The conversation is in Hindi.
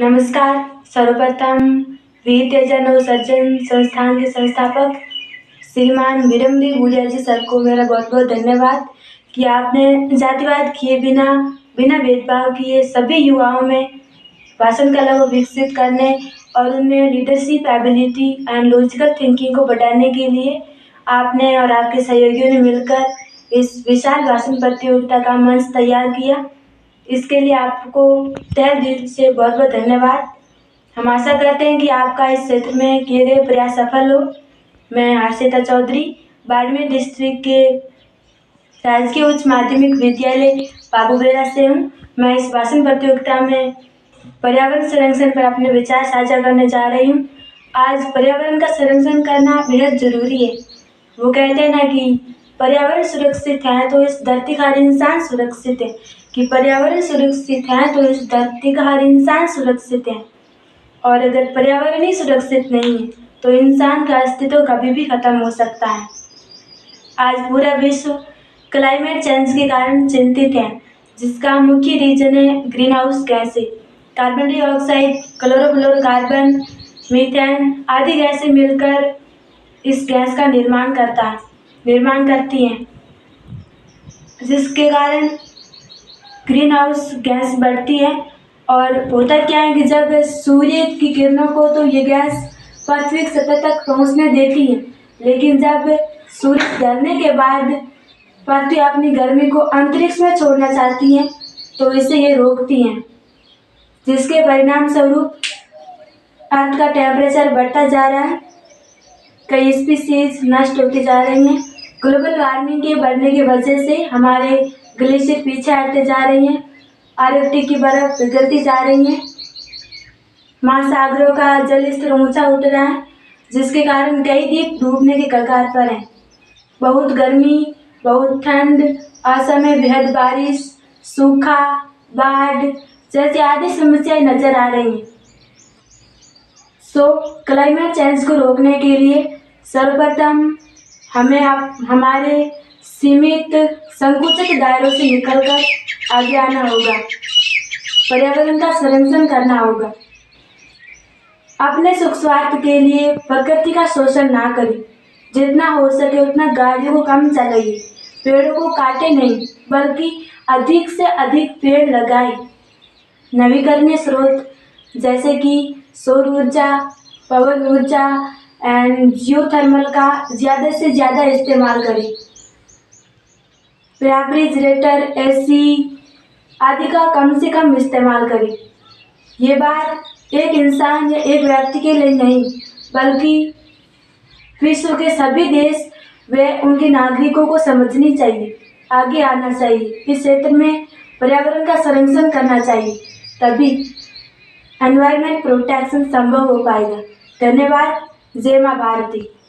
नमस्कार। सर्वप्रथम वीर तेजानव सज्जन संस्थान के संस्थापक श्रीमान विरमदेव भूरिया जी सर को मेरा बहुत बहुत धन्यवाद कि आपने जातिवाद किए बिना बिना भेदभाव किए सभी युवाओं में भाषण कला को विकसित करने और उनमें leadership ability and logical thinking को बढ़ाने के लिए आपने और आपके सहयोगियों ने मिलकर इस विशाल भाषण प्रतियोगिता का मंच तैयार किया। इसके लिए आपको तहे दिल से बहुत बहुत धन्यवाद। हम आशा करते हैं कि आपका इस क्षेत्र में किए गए प्रयास सफल हो। मैं हर्षिता चौधरी बाड़मेर डिस्ट्रिक्ट के राजकीय उच्च माध्यमिक विद्यालय बाबूबेरा से हूँ। मैं इस भाषण प्रतियोगिता में पर्यावरण संरक्षण पर अपने विचार साझा करने जा रही हूँ। आज पर्यावरण का संरक्षण करना बेहद जरूरी है। वो कहते हैं ना कि पर्यावरण सुरक्षित है तो इस धरती का हर इंसान सुरक्षित है, कि पर्यावरण सुरक्षित है तो इस धरती का हर इंसान सुरक्षित है, और अगर पर्यावरण ही सुरक्षित नहीं है तो इंसान का अस्तित्व कभी भी खत्म हो सकता है। आज पूरा विश्व क्लाइमेट चेंज के कारण चिंतित है, जिसका मुख्य रीजन है ग्रीन हाउस गैसें, कार्बन डाइऑक्साइड, क्लोरोफ्लोरोकार्बन, मीथेन आदि गैसें मिलकर इस गैस का निर्माण करती हैं, जिसके कारण ग्रीन हाउस गैस बढ़ती है। और होता क्या है कि जब सूर्य की किरणों को तो ये गैस पृथ्वी की सतह तक पहुंचने देती है, लेकिन जब सूर्य ढलने के बाद पृथ्वी अपनी गर्मी को अंतरिक्ष में छोड़ना चाहती है तो इसे ये रोकती हैं, जिसके परिणाम स्वरूप अर्थ का टेम्परेचर बढ़ता जा रहा है, कई स्पीसीज नष्ट होती जा रही हैं। ग्लोबल वार्मिंग के बढ़ने की वजह से हमारे ग्लेशियर पीछे हटते जा रही हैं, आर्कटिक की बर्फ पिघलती जा रही है, महासागरों का जल स्तर ऊंचा उठ रहा है, जिसके कारण कई द्वीप डूबने के कगार पर हैं। बहुत गर्मी, बहुत ठंड, असमय बेहद बारिश, सूखा, बाढ़ जैसी आदि समस्याएं नजर आ रही हैं। क्लाइमेट चेंज को रोकने के लिए सर्वप्रथम हमें हमारे सीमित संकुचित दायरों से निकलकर आगे आना होगा, पर्यावरण का संरक्षण करना होगा। अपने सुख स्वार्थ के लिए प्रकृति का शोषण ना करें, जितना हो सके उतना गाड़ियों को कम चलाइए, पेड़ों को काटे नहीं बल्कि अधिक से अधिक पेड़ लगाएं। नवीकरणीय स्रोत जैसे कि सौर ऊर्जा, पवन ऊर्जा एंड जियोथर्मल का ज़्यादा से ज़्यादा इस्तेमाल करें। रेफ्रिजरेटर, एसी आदि का कम से कम इस्तेमाल करें। ये बात एक इंसान या एक व्यक्ति के लिए नहीं, बल्कि विश्व के सभी देश व उनके नागरिकों को समझनी चाहिए, आगे आना चाहिए, इस क्षेत्र में पर्यावरण का संरक्षण करना चाहिए, तभी एनवायरमेंट प्रोटेक्शन संभव हो पाएगा। धन्यवाद। जय मां भारती।